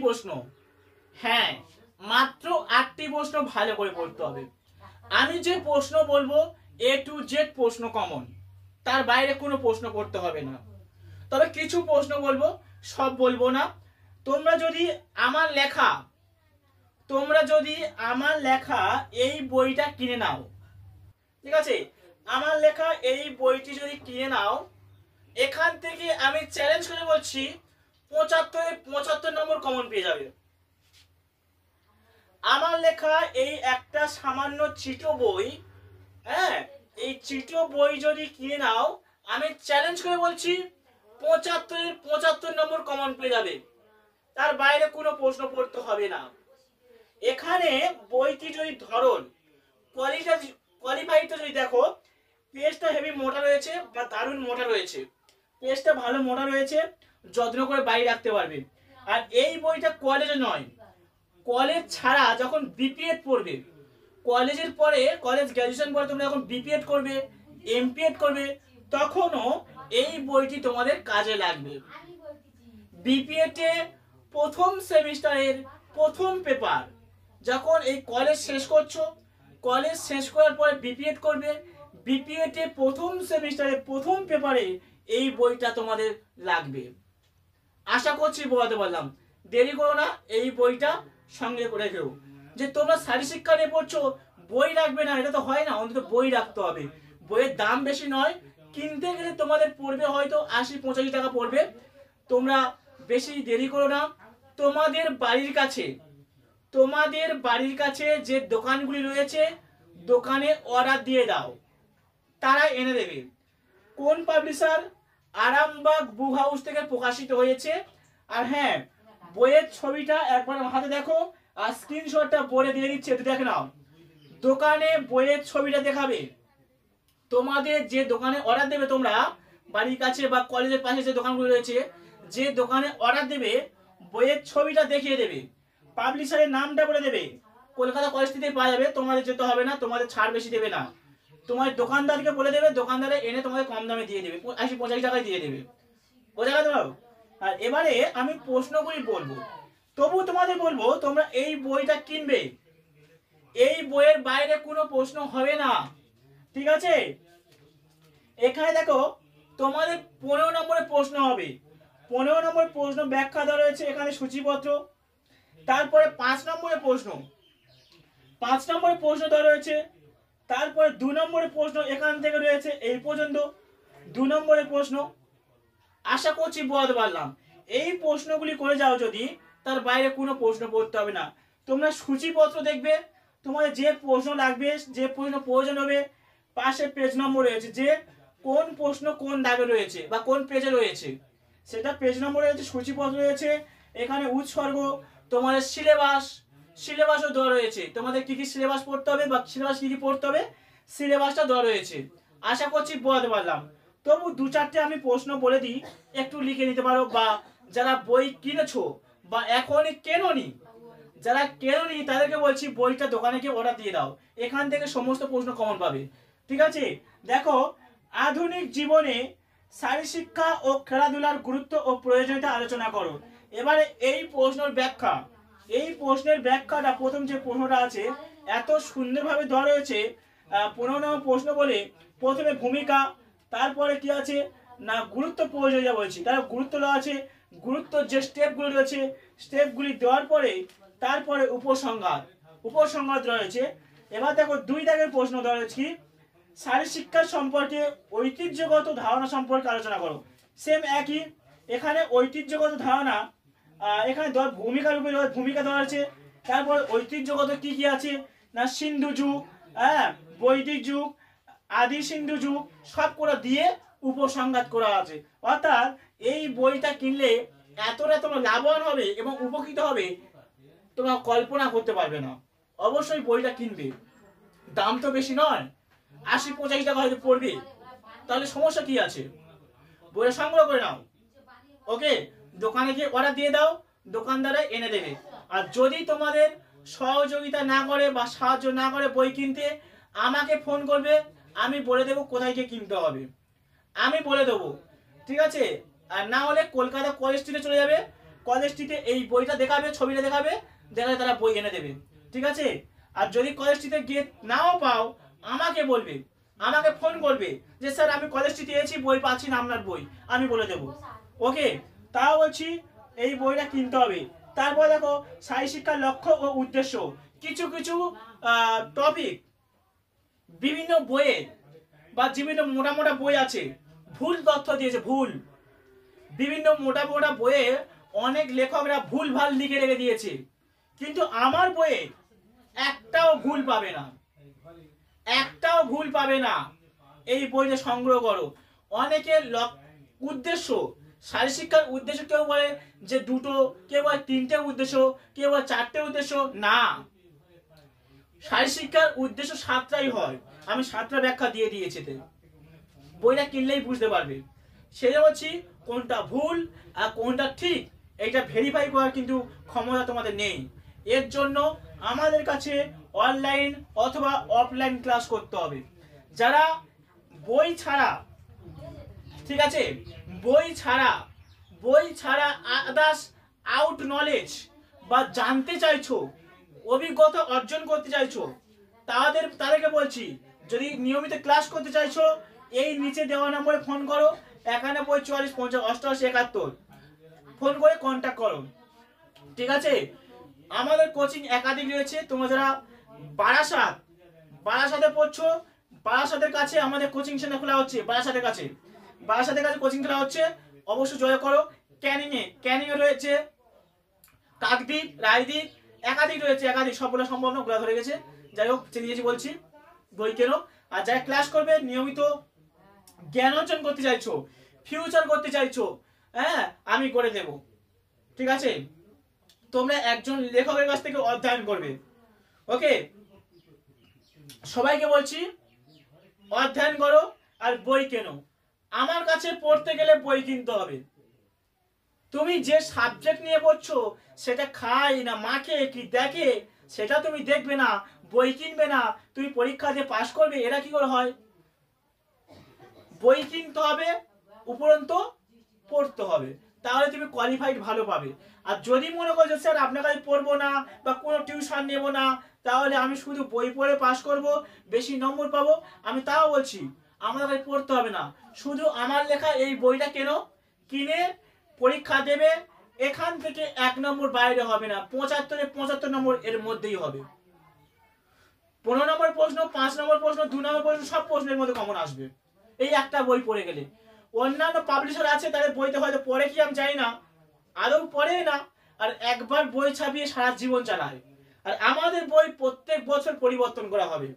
প্রশ্ন, হ্যাঁ মাত্র 8টি প্রশ্ন ভালো করে পড়তে হবে। আমি যে প্রশ্ন বলবো A to Z প্রশ্ন কমন, তার বাইরে কোনো প্রশ্ন করতে হবে না। তবে কিছু প্রশ্ন বলবো, সব বলবো না। তোমরা যদি আমার লেখা এই বইটা কিনে নাও, ঠিক আছে, আমার লেখা এই বইটি যদি কিনে নাও, এখান থেকে আমি চ্যালেঞ্জ করে বলছি 75 নম্বর কমন পেয়ে যাবে। আমার লেখা এই একটা সামান্য চিটো বই, হ্যাঁ, এই চিটো বই যদি কিনে নাও, আমি চ্যালেঞ্জ করে বলছি 75 নম্বর কমন পেয়ে যাবে। তার বাইরে কোনো প্রশ্ন পড়তে হবে না। এখানে বইটি যদি ধরন কোয়ালিফাইটা যদি দেখো, পেজটা হেভি মোটা রয়েছে বা দারুণ মোটা রয়েছে, পেজটা ভালো মোটা রয়েছে, যত্ন করে বাইরে রাখতে পারবে। আর এই বইটা কলেজে নয়, কলেজ ছাড়া যখন বিপিএড পড়বে, কলেজের পরে কলেজ গ্র্যাজুয়েশন পরে তোমরা যখন বিপিএড করবে, এমপিএড করবে, তখনও এই বইটি তোমাদের কাজে লাগবে। বিপিএডে প্রথম সেমিস্টারের প্রথম পেপার, যখন এই কলেজ শেষ করছো, কলেজ শেষ করার পরে বিপিএড করবে, বিপিএডে প্রথম সেমিস্টারের প্রথম পেপারে এই বইটা তোমাদের লাগবে। আশা করছি বোঝাতে পারলাম। দেরি করো না, এই বইটা সঙ্গে করে রেখো। যে তোমরা শারীরশিক্ষা নিয়ে পড়ছো, বই রাখবে না, এটা তো হয় না, অন্তত বই রাখতে হবে। বইয়ের দাম বেশি নয়, কিনতে গেলে তোমাদের পড়বে হয়তো 80-85 টাকা পড়বে। তোমরা বেশি দেরি করো না, তোমাদের বাড়ির কাছে যে দোকানগুলি রয়েছে, দোকানে অর্ডার দিয়ে দাও, তারা এনে দেবে। কোন পাবলিশার? আরামবাগ বুক হাউস থেকে প্রকাশিত হয়েছে। আর হ্যাঁ, বইয়ের ছবিটা একবার হাতে দেখো, আর স্ক্রিনশটটা বোর্ডে দিয়ে দিচ্ছে, একটু দেখে নাও। দোকানে বইয়ের ছবিটা দেখাবে। তোমাদের যে দোকানে অর্ডার দেবে, তোমরা বাড়ির কাছে বা কলেজের পাশে যে দোকানগুলো রয়েছে, যে দোকানে অর্ডার দেবে, বইয়ের ছবিটা দেখিয়ে দেবে, পাবলিশারের নামটা বলে দেবে। কলকাতা কলেজ থেকে পাওয়া যাবে, তোমাদের যেতে হবে না, তোমাদের ছাড় বেশি দেবে না। তোমার দোকানদারকে বলে দেবে, দোকানদারে এনে তোমাদের কম দামে দিয়ে দেবে, 80-85 টাকায় দিয়ে দেবে। বোঝা গেল? আর এবারে আমি প্রশ্নগুলি বলবো, তবু তোমাদের বলবো তোমরা এই বইটা কিনবে। এই বইয়ের বাইরে কোনো প্রশ্ন হবে না, ঠিক আছে? এখানে দেখো, তোমাদের 15 নম্বরের প্রশ্ন হবে। 15 নম্বর প্রশ্ন ব্যাখ্যা দেওয়া রয়েছে এখানে সূচিপত্র। তারপরে 5 নম্বরের প্রশ্ন, 5 নম্বরের প্রশ্ন দেওয়া রয়েছে। তারপরে 2 নম্বরের প্রশ্ন এখান থেকে রয়েছে এই পর্যন্ত, 2 নম্বরের প্রশ্ন। আশা করছি বোঝাতে পারলাম। এই প্রশ্নগুলি করে যাও যদি, তার বাইরে কোনো প্রশ্ন পড়তে হবে না। তোমরা সূচিপত্র দেখবে, তোমাদের যে প্রশ্ন লাগবে, যে প্রশ্ন প্রয়োজন হবে, পাশে পেজ নম্বর রয়েছে, যে কোন প্রশ্ন কোন দাগে রয়েছে বা কোন পেজে রয়েছে, সেটা পেজ নম্বর রয়েছে, সূচিপত্র রয়েছে, এখানে উৎসর্গ, তোমাদের সিলেবাসও দেওয়া রয়েছে। তোমাদের কি কি সিলেবাস পড়তে হবে বা সিলেবাস কি কি পড়তে হবে, সিলেবাসটা দেওয়া রয়েছে। আশা করছি বোঝাতে পারলাম। তবু 2-4টে আমি প্রশ্ন বলে দিই, একটু লিখে নিতে পারো। বা যারা বই কিনেছো বা এখনই কেননি, যারা কেননি তাদেরকে বলছি বইটা দোকানে গিয়ে অর্ডার দিয়ে দাও, এখান থেকে সমস্ত প্রশ্ন কমন পাবে, ঠিক আছে? দেখো, আধুনিক জীবনে শারীরশিক্ষা ও খেলাধুলার গুরুত্ব ও প্রয়োজনীয়তা আলোচনা করো। এবারে এই প্রশ্নের ব্যাখ্যাটা, প্রথম যে প্রশ্নটা আছে, এত সুন্দরভাবে দেওয়া রয়েছে। 15 নম্বর প্রশ্ন বলে প্রথমে ভূমিকা, তারপরে কি আছে না গুরুত্ব প্রয়োজনীয়তা বলছি, তার গুরুত্ব দেওয়া আছে, গুরুত্ব যে স্টেপগুলি রয়েছে, স্টেপগুলি দেওয়ার পরে তারপরে উপসংহার রয়েছে। এবার দেখো 2 দাগের প্রশ্ন দেওয়া রয়েছে, কি শারীরশিক্ষা সম্পর্কে ঐতিহ্যগত ধারণা সম্পর্কে আলোচনা করো। সেম একই, এখানে ঐতিহ্যগত ধারণা, এখানে ভূমিকার উপরে ভূমিকা দেওয়া আছে। তারপর ঐতিহ্যগত কি কি আছে না সিন্ধু যুগ, বৈদিক যুগ, আদি সিন্ধু যুগ, সব করে দিয়ে উপসংহার করা আছে। অর্থাৎ এই বইটা কিনলে এতটা তোমরা লাভবান হবে এবং উপকৃত হবে, তোমরা কল্পনা করতে পারবে না। অবশ্যই বইটা কিনবে, দাম তো বেশি নয়, 80-85 টাকা হয়তো পড়বে, তাহলে সমস্যা কি আছে? বইটা সংগ্রহ করে নাও, ওকে? দোকানে গিয়ে অর্ডার দিয়ে দাও, দোকানদারে এনে দেবে। আর যদি তোমাদের সহযোগিতা না করে বা সাহায্য না করে বই কিনতে, আমাকে ফোন করবে, আমি বলে দেবো কোথায় গিয়ে কিনতে হবে, আমি বলে দেবো, ঠিক আছে? আর না হলে কলকাতা কলেজ স্ট্রিটে চলে যাবে, কলেজ স্ট্রিটে এই বইটা দেখাবে, ছবিটা দেখাবে, দেখালে তারা বই এনে দেবে, ঠিক আছে। আর যদি কলেজ স্ট্রিটে গিয়ে নাও পাও আমাকে বলবে, আমাকে ফোন করবে যে স্যার আমি কলেজ স্ট্রিটে এসেছি, বই পাচ্ছি না আপনার বই, আমি বলে দেবো। ওকে, তাও বলছি এই বইটা কিনতে হবে। তারপর দেখো শারী শিক্ষার লক্ষ্য ও উদ্দেশ্য, কিছু কিছু টপিক বিভিন্ন বইয়ে বা বিভিন্ন মোটা মোটা বই আছে ভুল তথ্য দিয়েছে, ভুল। বিভিন্ন মোটা মোটা বইয়ে অনেক লেখকরা ভুল ভাল লিখে রেখে দিয়েছে, কিন্তু আমার বইয়ে একটাও ভুল পাবে না, একটাও ভুল পাবে না। এই বইটা সংগ্রহ করো। অনেকের উদ্দেশ্য, শারী শিক্ষার উদ্দেশ্য কেউ বলে যে দুটো, কেউ বলে তিনটে উদ্দেশ্য, কেউ বলে চারটে উদ্দেশ্য, না, শারী শিক্ষার উদ্দেশ্য 7টাই হয়। আমি 7টা ব্যাখ্যা দিয়ে দিয়েছি, বইটা কিনলেই বুঝতে পারবে। সেটা বলছি কোনটা ভুল আর কোনটা ঠিক এটা ভেরিফাই করার কিন্তু ক্ষমতা তোমাদের নেই। এর জন্য আমাদের কাছে অনলাইন অথবা অফলাইন ক্লাস করতে হবে। যারা বই ছাড়া, ঠিক আছে, বই ছাড়া আদার্স আউট নলেজ বা জানতে চাইছো, অভিজ্ঞতা অর্জন করতে চাইছো, তাদেরকে বলছি যদি নিয়মিত ক্লাস করতে চাইছো এই নিচে দেওয়া নম্বরে ফোন করো, 91 44 50 88 71 ফোন করে কন্ট্যাক্ট করো, ঠিক আছে। আমাদের কোচিং একাধিক রয়েছে। তোমরা যারা বারাসাতে পড়ছো, বারাসাতের কাছে আমাদের কোচিং সেন্টার খোলা হচ্ছে, বারাসাতের কাছে কোচিং খোলা হচ্ছে, অবশ্যই জয় করো। ক্যানিংয়ে রয়েছে, কাকদ্বীপ, রায়দ্বীপ, একাধিক রয়েছে, একাধিক, সবগুলো সম্ভব না, ঘোরা ধরে গেছে। যাই হোক চিনিয়েছি বলছি, বই কেনো। আর যারা ক্লাস করবে নিয়মিত জ্ঞান অর্জন করতে চাইছো, ফিউচার করতে চাইছো, হ্যাঁ আমি করে দেব, ঠিক আছে। তোমরা একজন লেখকের কাছ থেকে অধ্যয়ন করবে। ওকে, সবাইকে বলছি অধ্যয়ন করো আর বই কেনো। আমার কাছে পড়তে গেলে বই কিনতে হবে। তুমি যে সাবজেক্ট নিয়ে পড়ছো সেটা খায় না মাকে কি দেখে সেটা তুমি দেখবে না, বই কিনবে না, তুমি পরীক্ষা দিয়ে পাশ করবে, এরা কি করে হয়? বই কিনতে হবে, উপরন্তু পড়তে হবে, তাহলে তুমি কোয়ালিফাইড ভালো পাবে। আর যদি মনে করো স্যার আপনার কাছে পড়বো না বা কোনো টিউশন নেব না, তাহলে আমি শুধু বই পড়ে পাশ করব, বেশি নম্বর পাবো, আমি তাও বলছি আমার কাছে পড়তে হবে না, শুধু আমার লেখা এই বইটা কিনে পরীক্ষা দেবে। এখান থেকে 1 নম্বর বাইরে হবে না, 75 নম্বর এর মধ্যেই হবে। 15 নম্বর প্রশ্ন, 5 নম্বর প্রশ্ন, 2 নম্বর প্রশ্ন, সব প্রশ্নের মধ্যে কমন আসবে এই একটা বই পড়ে গেলে। অন্যান্য পাবলিশার আছে তাদের বইতে হয়তো পড়ে কি আমি জানি না, আদৌ পড়ে না, আর একবার বই ছাপিয়ে সারা জীবন চালায়। আর আমাদের বই প্রত্যেক বছর পরিবর্তন করা হবে,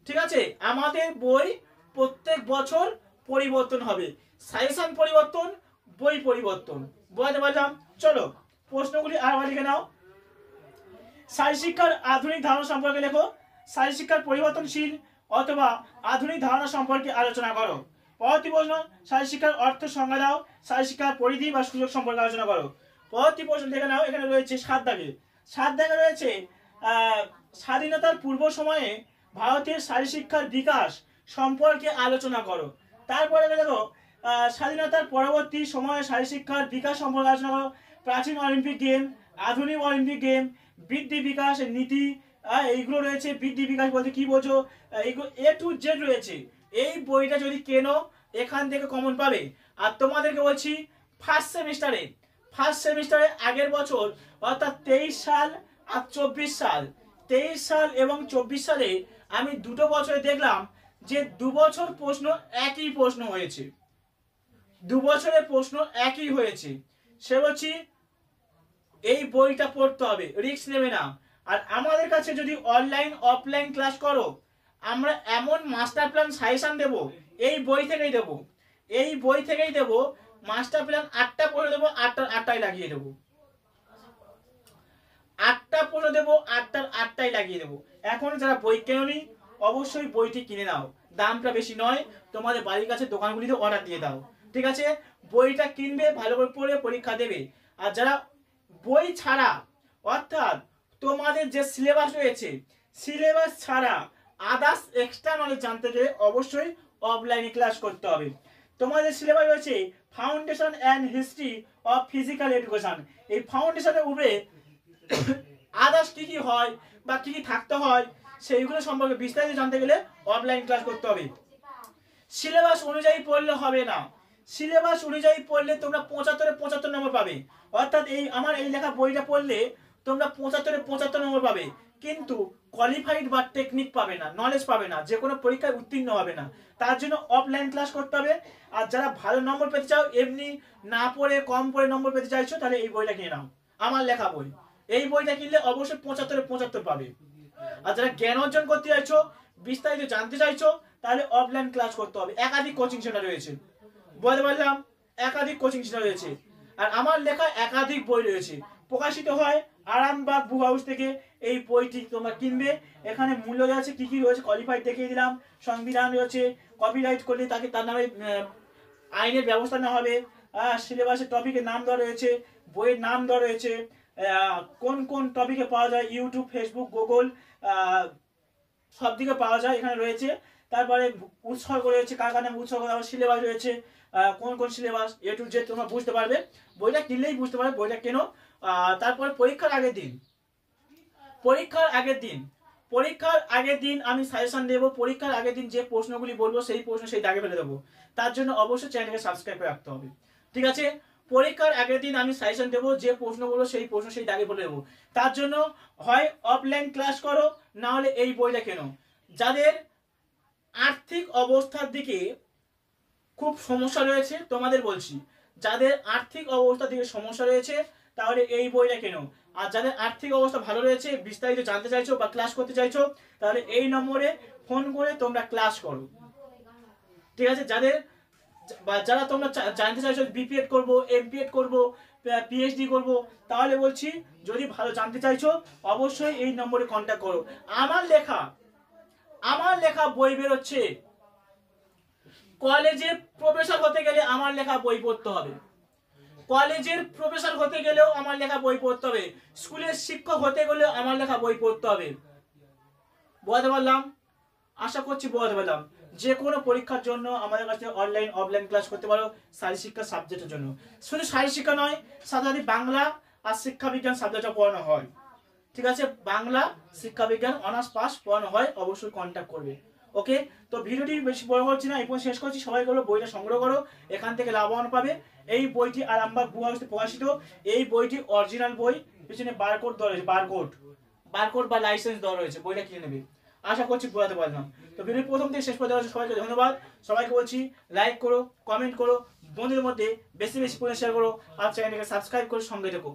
ঠিক আছে। আমাদের বই প্রত্যেক বছর পরিবর্তন হবে, সাজেশন পরিবর্তন, বই পরিবর্তন, বুঝতে পারলাম। চলো প্রশ্নগুলি আর লিখে নাও। শারী শিক্ষার আধুনিক ধারণা সম্পর্কে লেখো। শারী শিক্ষার পরিবর্তনশীল অথবা আধুনিক ধারণা সম্পর্কে আলোচনা করো। পরবর্তী প্রশ্ন, শারী শিক্ষার অর্থ সংজ্ঞা দাও। শারী শিক্ষার পরিধি বা সুযোগ সম্পর্কে আলোচনা করো। পরবর্তী প্রশ্ন দেখে নাও, এখানে রয়েছে 7 দাগে রয়েছে স্বাধীনতার পূর্ব সময়ে ভারতের শারী শিক্ষার বিকাশ সম্পর্কে আলোচনা করো। তারপরে দেখো স্বাধীনতার পরবর্তী সময়ে শারী শিক্ষার বিকাশ সম্পর্কে আলোচনা করো। প্রাচীন অলিম্পিক গেম, আধুনিক অলিম্পিক গেম, বৃদ্ধি বিকাশ নীতি, এইগুলো রয়েছে। বৃদ্ধি বিকাশ বলতে কি বোঝো, এইগুলো A to Z রয়েছে। এই বইটা যদি কেনো এখান থেকে কমন পাবে। আর তোমাদেরকে বলছি ফার্স্ট সেমিস্টারে আগের বছর অর্থাৎ 23 সাল আর 24 সাল, 23 সাল এবং 24 সালে আমি দুটো বছরে দেখলাম যে 2 বছর প্রশ্ন একই প্রশ্ন হয়েছে, 2 বছরের প্রশ্ন একই হয়েছে। সে বলছি এই বইটা পড়তে হবে, রিস্ক নেবে না। আর আমাদের কাছে যদি অনলাইন অফলাইন ক্লাস করো, আমরা এমন মাস্টার প্ল্যান সাজেশন দেব, এই বই থেকেই দেব, মাস্টার প্ল্যান 8টা পড়ে দেবো, 8টাই লাগিয়ে দেবো, 8টা পড়ে দেবো, 8টাই লাগিয়ে দেবো। এখন যারা বই কেননি অবশ্যই বইটি কিনে নাও, দামটা বেশি নয়, তোমাদের বাড়ির কাছে দোকানগুলিতে অর্ডার দিয়ে দাও, ঠিক আছে। বইটা কিনবে, ভালো করে পড়ে পরীক্ষা দেবে। আর যারা বই ছাড়া অর্থাৎ তোমাদের যে সিলেবাস রয়েছে সিলেবাস ছাড়া আদার্স এক্সট্রা নলেজ জানতে গেলে অবশ্যই অফলাইনে ক্লাস করতে হবে। তোমাদের সিলেবাস রয়েছে foundation and history of physical education. এই ফাউন্ডেশনের উপরে আদার্স কি কি হয় বা কি কি থাকতে হয় সেইগুলো সম্পর্কে বিস্তারিত জানতে গেলে অফলাইন ক্লাস করতে হবে। সিলেবাস অনুযায়ী পড়লে হবে না, সিলেবাস অনুযায়ী পড়লে তোমরা 75-75 নম্বর পাবে। অর্থাৎ এই আমার এই লেখা বইটা পড়লে তোমরা 75-75 নম্বর পাবে, কিন্তু কোয়ালিফাইড বা টেকনিক পাবে না, নলেজ পাবে না, যে কোনো পরীক্ষায় উত্তীর্ণ হবে না। তার জন্য অফলাইন ক্লাস করতে হবে। আর যারা ভালো নম্বর পেতে চাও, এমনি না পড়ে কম পড়ে নম্বর পেতে চাইছো, তাহলে এই বইটা কিনে নাও, আমার লেখা বই। এই বইটা কিনলে অবশ্যই 75-75 পাবে। আর যারা জ্ঞান অর্জন করতে চাইছো, বিস্তারিত জানতে চাইছো, তাহলে অফলাইন ক্লাস করতে হবে। একাধিক কোচিং সেন্টার রয়েছে, বলতে পারলাম, একাধিক কোচিং সেন্টার রয়েছে। আর আমার লেখা একাধিক বই রয়েছে, প্রকাশিত হয় আরামবাগ বুক হাউস থেকে। এই বইটি তোমরা কিনবে। এখানে মূল্য আছে, কি কি রয়েছে কোয়ালিফাইড দেখিয়ে দিলাম, সংবিধান রয়েছে, কপিরাইট করলে তাকে তার নামে আইনের ব্যবস্থা নেওয়া হবে, সিলেবাসের টপিকের নাম দেওয়া রয়েছে, বইয়ের নাম দেওয়া রয়েছে, কোন কোন টপিকে পাওয়া যায়, ইউটিউব, ফেসবুক, গুগল সব দিকে পাওয়া যায়, এখানে রয়েছে। তারপরে উৎসর্গ রয়েছে, কার কার নামে উৎসর্গ, আবার সিলেবাস রয়েছে, কোন কোন সিলেবাস A to Z তোমরা বুঝতে পারবে। বইটা কিনলেই বুঝতে পারবে, বইটা কেনো। তারপরে পরীক্ষার আগের দিন, পরীক্ষার আগের দিন আমি সাজেশন দেবো। পরীক্ষার আগের দিন যে প্রশ্নগুলি বলবো সেই প্রশ্ন সেই দাগে ফেলে দেবো। তার জন্য অবশ্যই চ্যানেলকে সাবস্ক্রাইব করে রাখতে হবে, ঠিক আছে। পরীক্ষার আগের দিন আমি সাজেশন দেবো, যে প্রশ্ন বলবো সেই প্রশ্ন সেই দাগে ফেলে দেবো। তার জন্য হয় অফলাইন ক্লাস করো, না হলে এই বইটা কেনো। যাদের আর্থিক অবস্থার দিকে খুব সমস্যা রয়েছে, তোমাদের বলছি, যাদের আর্থিক অবস্থার দিকে সমস্যা রয়েছে, তাহলে এই বইটা কেনো। আর যাদের আর্থিক অবস্থা ভালো রয়েছে, বিস্তারিত জানতে চাইছো বা ক্লাস করতে চাইছো, তাহলে এই নম্বরে ফোন করে তোমরা ক্লাস করো, ঠিক আছে। যারা তোমরা জানতে চাইছো বিপিএড করব, এমপিএড করব, পিএইচডি করব, তাহলে বলছি যদি ভালো জানতে চাইছো অবশ্যই এই নম্বরে কন্ট্যাক্ট করো। আমার লেখা বই বেরোচ্ছে। কলেজে প্রফেসর হতে গেলে আমার লেখা বই পড়তে হবে, কলেজের প্রফেসর হতে গেলেও আমার লেখা বই পড়তে হবে, স্কুলের শিক্ষক হতে গেলেও আমার লেখা বই পড়তে হবে। বুঝতে পারলাম, আশা করছি বুঝতে পারলাম। যে কোনো পরীক্ষার জন্য আমাদের কাছে অনলাইন অফলাইন ক্লাস করতে পারো, শারীরিক শিক্ষা সাবজেক্টের জন্য। শুধু শারীরিক শিক্ষা নয়, সাথে বাংলা আর শিক্ষা বিজ্ঞান সাবজেক্টও পড়ানো হয়, ঠিক আছে। বাংলা, শিক্ষা বিজ্ঞান অনার্স পাস পড়ানো হয়, অবশ্যই কন্ট্যাক্ট করবে। ওকে, তো ভিডিওটি বেশি বড় করছি না, এই পর্যন্ত শেষ করছি। সবাই করো বইটা সংগ্রহ করো, এখান থেকে লাভবান পাবে। এই বইটি আরামবাগ বুক হাউসে প্রকাশিত। এই বইটি অরিজিনাল বই, পিছনে বারকোড দেওয়া রয়েছে, বারকোড বা লাইসেন্স দেওয়া রয়েছে, বইটা কিনে নেবে। আশা করছি বোঝাতে পারলাম। তো ভিডিও প্রথম থেকে শেষ পর্যন্ত সবাইকে ধন্যবাদ। সবাইকে বলছি লাইক করো, কমেন্ট করো, বন্ধুদের মধ্যে বেশি বেশি করে শেয়ার করো, আর চ্যানেলটাকে সাবস্ক্রাইব করে সঙ্গে থেকো।